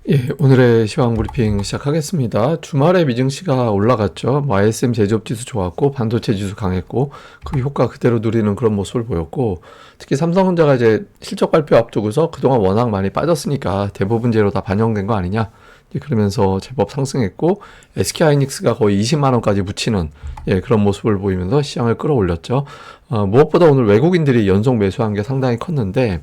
예, 오늘의 시황 브리핑 시작하겠습니다. 주말에 미증시가 올라갔죠. ISM 제조업 지수 좋았고, 반도체 지수 강했고, 그 효과 그대로 누리는 그런 모습을 보였고, 특히 삼성전자가 이제 실적 발표 앞두고서 그동안 워낙 많이 빠졌으니까 대부분 재료 다 반영된 거 아니냐. 그러면서 제법 상승했고, SK하이닉스가 거의 20만 원까지 붙이는 그런 모습을 보이면서 시장을 끌어올렸죠. 무엇보다 오늘 외국인들이 연속 매수한 게 상당히 컸는데,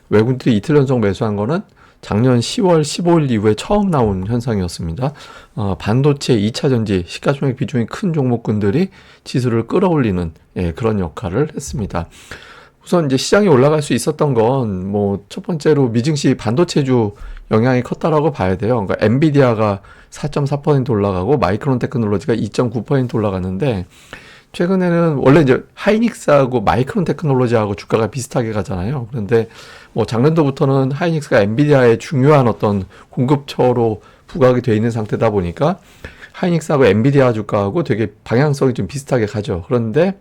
외국인들이 이틀 연속 매수한 거는 작년 10월 15일 이후에 처음 나온 현상이었습니다. 반도체 2차 전지 시가총액 비중이 큰 종목군들이 지수를 끌어올리는 그런 역할을 했습니다. 우선 이제 시장이 올라갈 수 있었던 건 뭐 첫 번째로 미증시 반도체주 영향이 컸다라고 봐야 돼요. 그러니까 엔비디아가 4.4% 올라가고 마이크론 테크놀로지가 2.9% 올라갔는데 최근에는 원래 이제 하이닉스하고 마이크론 테크놀로지하고 주가가 비슷하게 가잖아요. 그런데 뭐 작년도부터는 하이닉스가 엔비디아의 중요한 어떤 공급처로 부각이 돼 있는 상태다 보니까 하이닉스하고 엔비디아 주가하고 되게 방향성이 좀 비슷하게 가죠. 그런데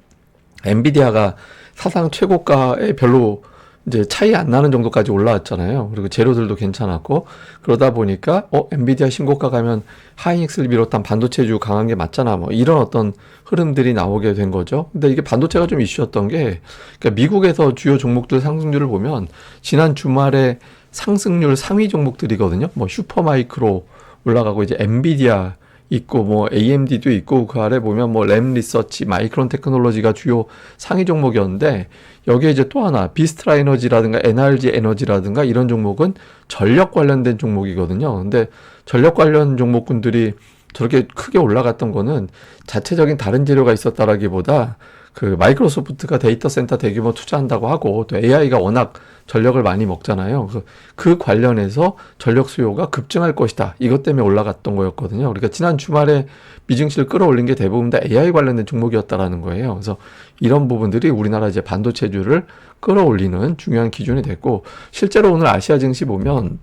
엔비디아가 사상 최고가에 별로 이제 차이 안 나는 정도까지 올라왔잖아요. 그리고 재료들도 괜찮았고 그러다 보니까 엔비디아 신고가 가면 하이닉스를 비롯한 반도체주 강한 게 맞잖아. 뭐 이런 어떤 흐름들이 나오게 된 거죠. 근데 이게 반도체가 좀 이슈였던 게 그러니까 미국에서 주요 종목들 상승률을 보면 지난 주말에 상승률 상위 종목들이거든요. 뭐 슈퍼마이크로 올라가고 이제 엔비디아 있고 뭐 AMD도 있고 그 아래 보면 뭐 램 리서치, 마이크론 테크놀로지가 주요 상위 종목이었는데 여기에 이제 또 하나 비스트라 에너지라든가 NRG 에너지라든가 이런 종목은 전력 관련된 종목이거든요. 근데 전력 관련 종목군들이 저렇게 크게 올라갔던 거는 자체적인 다른 재료가 있었다라기보다 그 마이크로소프트가 데이터 센터 대규모 투자한다고 하고 또 AI가 워낙 전력을 많이 먹잖아요. 그 관련해서 전력 수요가 급증할 것이다. 이것 때문에 올라갔던 거였거든요. 그러니까 지난 주말에 미증시를 끌어올린 게 대부분 다 AI 관련된 종목이었다라는 거예요. 그래서 이런 부분들이 우리나라 이제 반도체주를 끌어올리는 중요한 기준이 됐고 실제로 오늘 아시아 증시 보면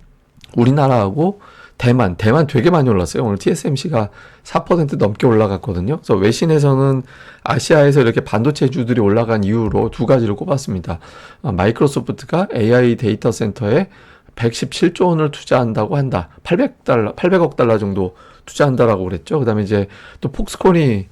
우리나라하고 대만 되게 많이 올랐어요. 오늘 TSMC가 4% 넘게 올라갔거든요. 그래서 외신에서는 아시아에서 이렇게 반도체주들이 올라간 이유로 두 가지를 꼽았습니다. 마이크로소프트가 AI 데이터 센터에 117조 원을 투자한다고 한다. 800억 달러 정도 투자한다라고 그랬죠. 그다음에 이제 또 폭스콘이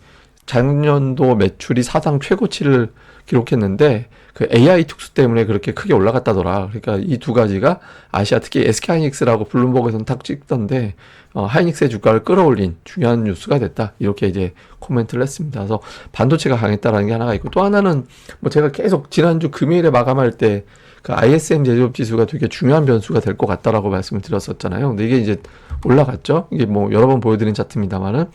작년도 매출이 사상 최고치를 기록했는데 그 AI 특수 때문에 그렇게 크게 올라갔다더라. 그러니까 이 두 가지가 아시아 특히 SK하이닉스라고 블룸버그에서는 탁 찍던데 하이닉스의 주가를 끌어올린 중요한 뉴스가 됐다. 이렇게 이제 코멘트를 했습니다. 그래서 반도체가 강했다라는 게 하나가 있고 또 하나는 뭐 제가 계속 지난주 금요일에 마감할 때 그 ISM 제조업 지수가 되게 중요한 변수가 될 것 같다라고 말씀을 드렸었잖아요. 근데 이게 이제 올라갔죠. 이게 뭐 여러 번 보여드린 차트입니다만은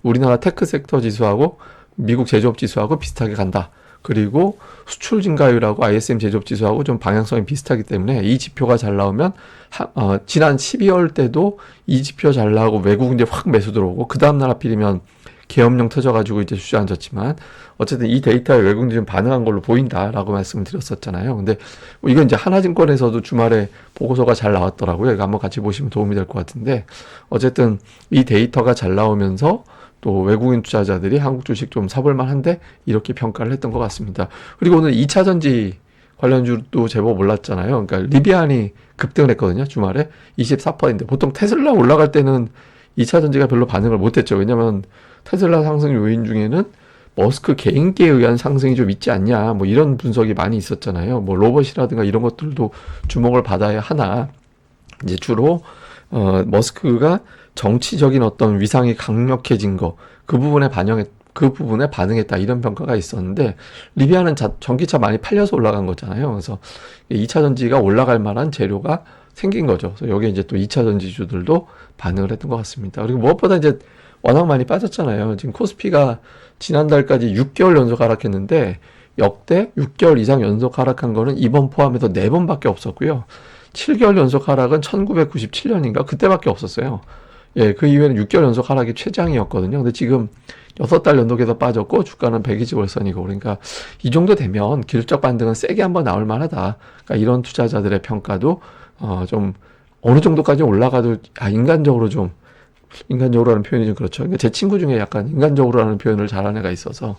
우리나라 테크 섹터 지수하고 미국 제조업 지수하고 비슷하게 간다. 그리고 수출 증가율하고 ISM 제조업 지수하고 좀 방향성이 비슷하기 때문에 이 지표가 잘 나오면 지난 12월 때도 이 지표 잘 나오고 외국인들이 확 매수 들어오고 그 다음날 하필이면 계엄령 터져가지고 이제 주저앉았지만 어쨌든 이 데이터에 외국인들이 좀 반응한 걸로 보인다라고 말씀을 드렸었잖아요. 근데 뭐 이건 이제 하나증권에서도 주말에 보고서가 잘 나왔더라고요. 이거 한번 같이 보시면 도움이 될 것 같은데 어쨌든 이 데이터가 잘 나오면서 또 외국인 투자자들이 한국 주식 좀 사볼 만한데 이렇게 평가를 했던 것 같습니다. 그리고 오늘 2차 전지 관련주도 제법 올랐잖아요. 그러니까 리비안이 급등을 했거든요. 주말에 24%. 보통 테슬라 올라갈 때는 2차 전지가 별로 반응을 못했죠. 왜냐면 테슬라 상승 요인 중에는 머스크 개인기에 의한 상승이 좀 있지 않냐. 뭐 이런 분석이 많이 있었잖아요. 뭐 로봇이라든가 이런 것들도 주목을 받아야 하나. 이제 주로 머스크가 정치적인 어떤 위상이 강력해진 거, 그 부분에 반응했다 이런 평가가 있었는데 리비아는 전기차 많이 팔려서 올라간 거잖아요. 그래서 2차 전지가 올라갈 만한 재료가 생긴 거죠. 그래서 여기에 이제 또 2차 전지주들도 반응을 했던 것 같습니다. 그리고 무엇보다 이제 워낙 많이 빠졌잖아요. 지금 코스피가 지난달까지 6개월 연속 하락했는데 역대 6개월 이상 연속 하락한 거는 이번 포함해서 4번밖에 없었고요. 7개월 연속 하락은 1997년인가 그때밖에 없었어요. 예, 그 이후에는 6개월 연속 하락이 최장이었거든요. 근데 지금 6달 연속해서 빠졌고 주가는 120월선이고 그러니까 이 정도 되면 기술적 반등은 세게 한번 나올 만하다. 그러니까 이런 투자자들의 평가도 좀 어느 정도까지 올라가도 인간적으로 하는 표현이 좀 그렇죠. 그러니까 제 친구 중에 약간 인간적으로 하는 표현을 잘하는 애가 있어서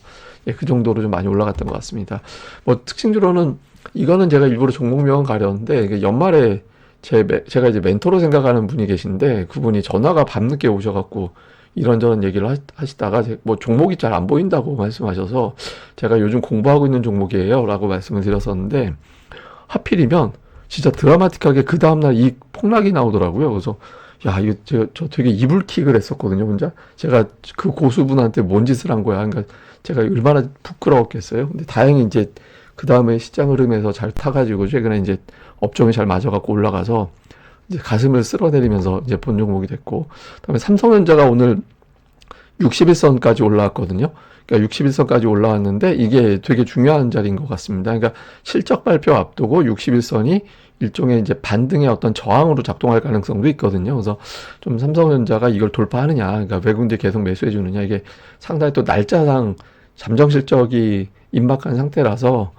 예, 그 정도로 좀 많이 올라갔던 것 같습니다. 뭐 특징적으로는 이거는 제가 일부러 종목명은 가렸는데 이게 연말에 제가 이제 멘토로 생각하는 분이 계신데 그분이 전화가 밤늦게 오셔갖고 이런저런 얘기를 하시다가 뭐 종목이 잘 안 보인다고 말씀하셔서 제가 요즘 공부하고 있는 종목이에요 라고 말씀을 드렸었는데 하필이면 진짜 드라마틱하게 그 다음날 이 폭락이 나오더라고요. 그래서 야, 이거 저 되게 이불킥을 했었거든요, 혼자. 제가 그 고수분한테 뭔 짓을 한 거야. 그러니까 제가 얼마나 부끄러웠겠어요. 근데 다행히 이제 그 다음에 시장 흐름에서 잘 타가지고 최근에 이제 업종이 잘 맞아갖고 올라가서 이제 가슴을 쓸어내리면서 이제 본 종목이 됐고, 그다음에 삼성전자가 오늘 61선까지 올라왔거든요. 그러니까 61선까지 올라왔는데 이게 되게 중요한 자리인 것 같습니다. 그러니까 실적 발표 앞두고 61선이 일종의 이제 반등의 어떤 저항으로 작동할 가능성도 있거든요. 그래서 좀 삼성전자가 이걸 돌파하느냐, 그러니까 외국인들이 계속 매수해 주느냐, 이게 상당히 또 날짜상 잠정 실적이 임박한 상태라서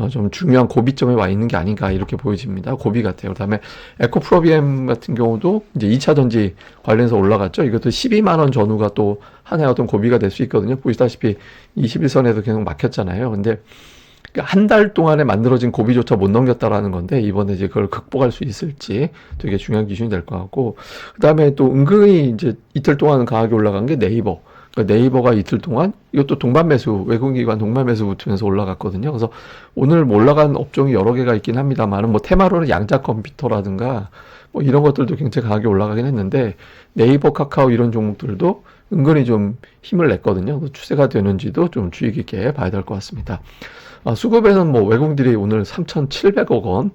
좀 중요한 고비점에 와 있는 게 아닌가 이렇게 보여집니다. 고비 같아요. 그다음에 에코프로비엠 같은 경우도 이제 2차 전지 관련해서 올라갔죠. 이것도 12만 원 전후가 또 하나의 어떤 고비가 될 수 있거든요. 보시다시피 21선에서 계속 막혔잖아요. 근데 한 달 동안에 만들어진 고비조차 못 넘겼다라는 건데 이번에 이제 그걸 극복할 수 있을지 되게 중요한 기준이 될 것 같고, 그다음에 또 은근히 이제 이틀 동안 강하게 올라간 게 네이버. 그러니까 네이버가 이틀 동안 이것도 동반 매수, 외국인기관 동반 매수 붙으면서 올라갔거든요. 그래서 오늘 뭐 올라간 업종이 여러 개가 있긴 합니다만은 뭐 테마로는 양자 컴퓨터라든가 뭐 이런 것들도 굉장히 강하게 올라가긴 했는데 네이버, 카카오 이런 종목들도 은근히 좀 힘을 냈거든요. 추세가 되는지도 좀 주의 깊게 봐야 될 것 같습니다. 수급에는 뭐 외국인들이 오늘 3,700억 원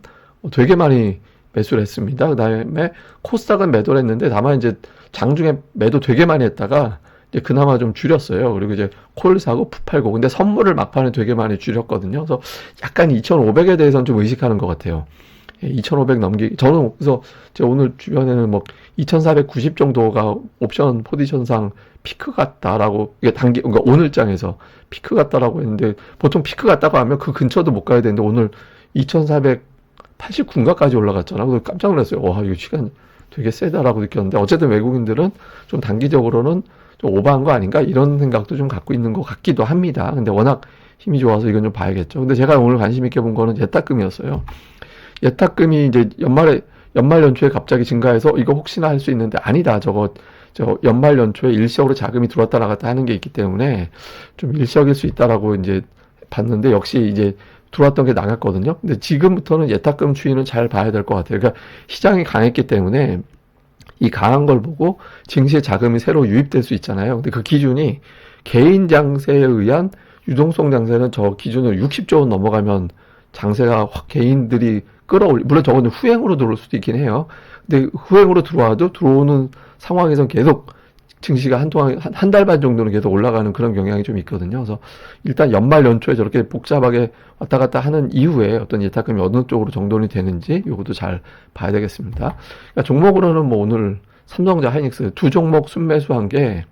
되게 많이 매수를 했습니다. 그 다음에 코스닥은 매도를 했는데 다만 이제 장중에 매도 되게 많이 했다가 이제 그나마 좀 줄였어요. 그리고 이제 콜 사고 풋 팔고. 근데 선물을 막판에 되게 많이 줄였거든요. 그래서 약간 2,500에 대해서는 좀 의식하는 것 같아요. 2,500 넘기, 저는 그래서 제가 오늘 주변에는 뭐 2,490 정도가 옵션 포지션상 피크 같다라고, 이게 그러니까 오늘장에서 피크 같다라고 했는데 보통 피크 같다고 하면 그 근처도 못 가야 되는데 오늘 2,489인가까지 올라갔잖아. 그래서 깜짝 놀랐어요. 와, 이거 시간 되게 세다라고 느꼈는데 어쨌든 외국인들은 좀 단기적으로는 좀 오버한 거 아닌가 이런 생각도 좀 갖고 있는 것 같기도 합니다. 근데 워낙 힘이 좋아서 이건 좀 봐야겠죠. 근데 제가 오늘 관심 있게 본 거는 예탁금이었어요. 예탁금이 이제 연말 연초에 갑자기 증가해서 이거 혹시나 할 수 있는데 아니다. 저 연말 연초에 일시적으로 자금이 들어왔다 나갔다 하는 게 있기 때문에 좀 일시적일 수 있다라고 이제 봤는데 역시 이제 들어왔던 게 나갔거든요. 근데 지금부터는 예탁금 추이는 잘 봐야 될 것 같아요. 그러니까 시장이 강했기 때문에 이 강한 걸 보고 증시에 자금이 새로 유입될 수 있잖아요. 근데 그 기준이 개인 장세에 의한 유동성 장세는 저 기준으로 60조 원 넘어가면 장세가 확 개인들이 물론 저거는 후행으로 들어올 수도 있긴 해요. 근데 후행으로 들어와도 들어오는 상황에서 계속 증시가 한동안 한 달 반 정도는 계속 올라가는 그런 경향이 좀 있거든요. 그래서 일단 연말 연초에 저렇게 복잡하게 왔다 갔다 하는 이후에 어떤 예탁금이 어느 쪽으로 정돈이 되는지 이것도 잘 봐야 되겠습니다. 그러니까 종목으로는 뭐 오늘 삼성전자, 하이닉스 두 종목 순매수한 게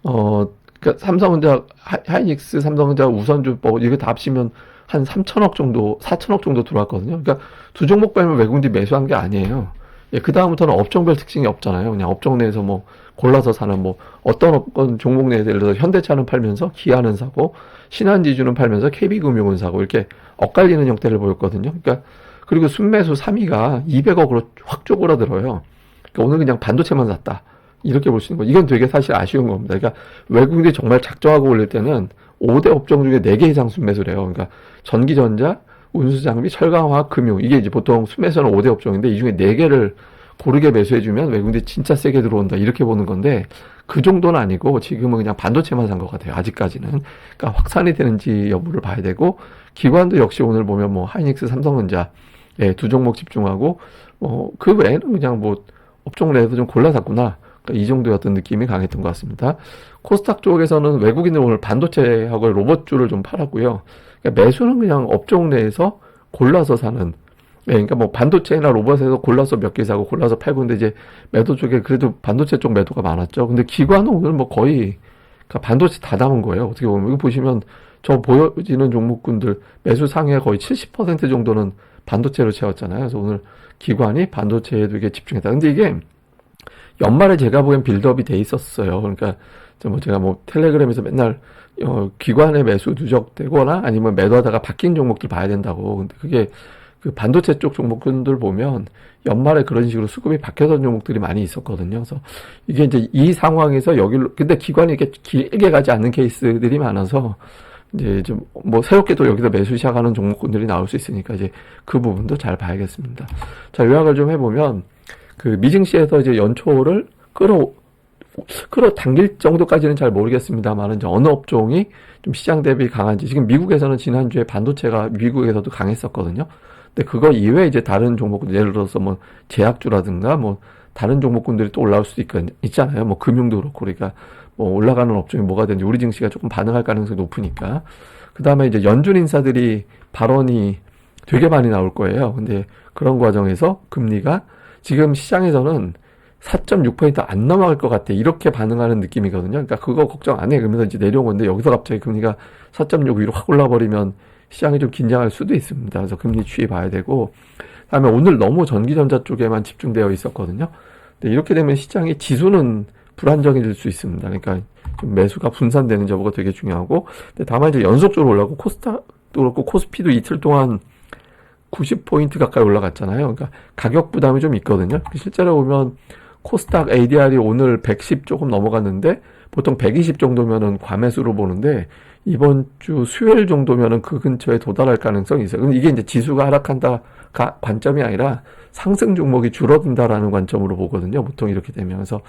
그러니까 삼성전자, 하이닉스, 삼성전자, 우선주 뭐 이거 다 합치면 한 3천억 정도, 4천억 정도 들어왔거든요. 그러니까 두 종목 빼면 외국인들이 매수한 게 아니에요. 예, 그 다음부터는 업종별 특징이 없잖아요. 그냥 업종 내에서 뭐 골라서 사는 뭐 어떤 종목 내에서 예를 들어서 현대차는 팔면서 기아는 사고 신한지주는 팔면서 KB금융은 사고 이렇게 엇갈리는 형태를 보였거든요. 그러니까 그리고 순매수 3위가 200억으로 확 쪼그라들어요. 그러니까 오늘 그냥 반도체만 샀다. 이렇게 볼 수 있는 거. 이건 되게 사실 아쉬운 겁니다. 그러니까 외국인들이 정말 작정하고 올릴 때는 5대 업종 중에 4개 이상 순매수를 해요. 그러니까 전기전자, 운수장비, 철강화학, 금융. 이게 이제 보통 순매수는 5대 업종인데 이 중에 4개를 고르게 매수해주면 외국인들이 진짜 세게 들어온다. 이렇게 보는 건데 그 정도는 아니고 지금은 그냥 반도체만 산 것 같아요. 아직까지는. 그러니까 확산이 되는지 여부를 봐야 되고 기관도 역시 오늘 보면 뭐 하이닉스, 삼성전자 두 종목 집중하고 그 외에는 그냥 뭐 업종 내에서 좀 골라 샀구나. 그러니까 이 정도의 어떤 느낌이 강했던 것 같습니다. 코스닥 쪽에서는 외국인들 오늘 반도체하고 로봇주를 좀 팔았고요. 그러니까 매수는 그냥 업종 내에서 골라서 사는. 그러니까 뭐 반도체나 로봇에서 골라서 몇 개 사고 골라서 팔고 근데 이제 매도 쪽에 그래도 반도체 쪽 매도가 많았죠. 근데 기관은 오늘 뭐 거의 그러니까 반도체 다 담은 거예요. 어떻게 보면 여기 보시면 저 보여지는 종목군들 매수 상해 거의 70% 정도는 반도체로 채웠잖아요. 그래서 오늘 기관이 반도체에 되게 집중했다. 근데 이게 연말에 제가 보기엔 빌드업이 돼 있었어요. 그러니까 제가 뭐 텔레그램에서 맨날 기관의 매수 누적되거나 아니면 매도하다가 바뀐 종목들 봐야 된다고. 근데 그게 그 반도체 쪽 종목군들 보면 연말에 그런 식으로 수급이 박혀선 종목들이 많이 있었거든요. 그래서 이게 이제 이 상황에서 여기로, 근데 기관이 이렇게 길게 가지 않는 케이스들이 많아서 이제 좀 뭐 새롭게 또 여기서 매수 시작하는 종목군들이 나올 수 있으니까 이제 그 부분도 잘 봐야겠습니다. 자, 요약을 좀 해보면 그 미증시에서 이제 연초를 끌어당길 정도까지는 잘 모르겠습니다만 이제 어느 업종이 좀 시장 대비 강한지, 지금 미국에서는 지난주에 반도체가 미국에서도 강했었거든요. 근데 그거 이외에 이제 다른 종목들, 예를 들어서 뭐 제약주라든가 뭐 다른 종목군들이 또 올라올 수도 있잖아요. 뭐 금융도 그렇고, 그러니까 뭐 올라가는 업종이 뭐가 되는지 우리 증시가 조금 반응할 가능성이 높으니까. 그 다음에 이제 연준 인사들이 발언이 되게 많이 나올 거예요. 근데 그런 과정에서 금리가 지금 시장에서는 4.6% 안 넘어갈 것 같아. 이렇게 반응하는 느낌이거든요. 그러니까 그거 걱정 안 해. 그러면서 이제 내려온 건데 여기서 갑자기 금리가 4.6 위로 확 올라버리면 시장이 좀 긴장할 수도 있습니다. 그래서 금리 추이 봐야 되고. 다음에 오늘 너무 전기전자 쪽에만 집중되어 있었거든요. 근데 이렇게 되면 시장의 지수는 불안정해질 수 있습니다. 그러니까 좀 매수가 분산되는 여부가 되게 중요하고. 근데 다만 이제 연속적으로 올라가고 코스닥도 그렇고 코스피도 이틀 동안 90포인트 가까이 올라갔잖아요. 그러니까 가격 부담이 좀 있거든요. 실제로 보면 코스닥 ADR이 오늘 110 조금 넘어갔는데 보통 120 정도면은 과매수로 보는데 이번 주 수요일 정도면은 그 근처에 도달할 가능성이 있어요. 근데 이게 이제 지수가 하락한다가 관점이 아니라 상승 종목이 줄어든다라는 관점으로 보거든요. 보통 이렇게 되면. 그래서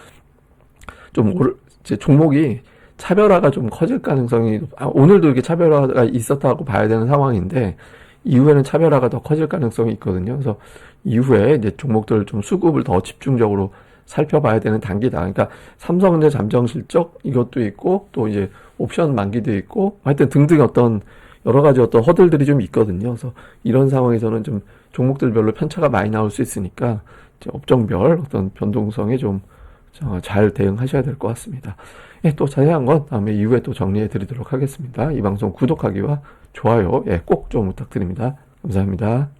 좀 이제 종목이 차별화가 좀 커질 가능성이, 오늘도 이렇게 차별화가 있었다고 봐야 되는 상황인데 이후에는 차별화가 더 커질 가능성이 있거든요. 그래서 이후에 이제 종목들 좀 수급을 더 집중적으로 살펴봐야 되는 단계다. 그러니까 삼성전자 잠정 실적 이것도 있고 또 이제 옵션 만기도 있고 하여튼 등등 어떤 여러 가지 어떤 허들들이 좀 있거든요. 그래서 이런 상황에서는 좀 종목들별로 편차가 많이 나올 수 있으니까 이제 업종별 어떤 변동성에 좀 잘 대응하셔야 될 것 같습니다. 예, 또 자세한 건 다음에 이후에 또 정리해 드리도록 하겠습니다. 이 방송 구독하기와 좋아요, 예, 꼭 좀 부탁드립니다. 감사합니다.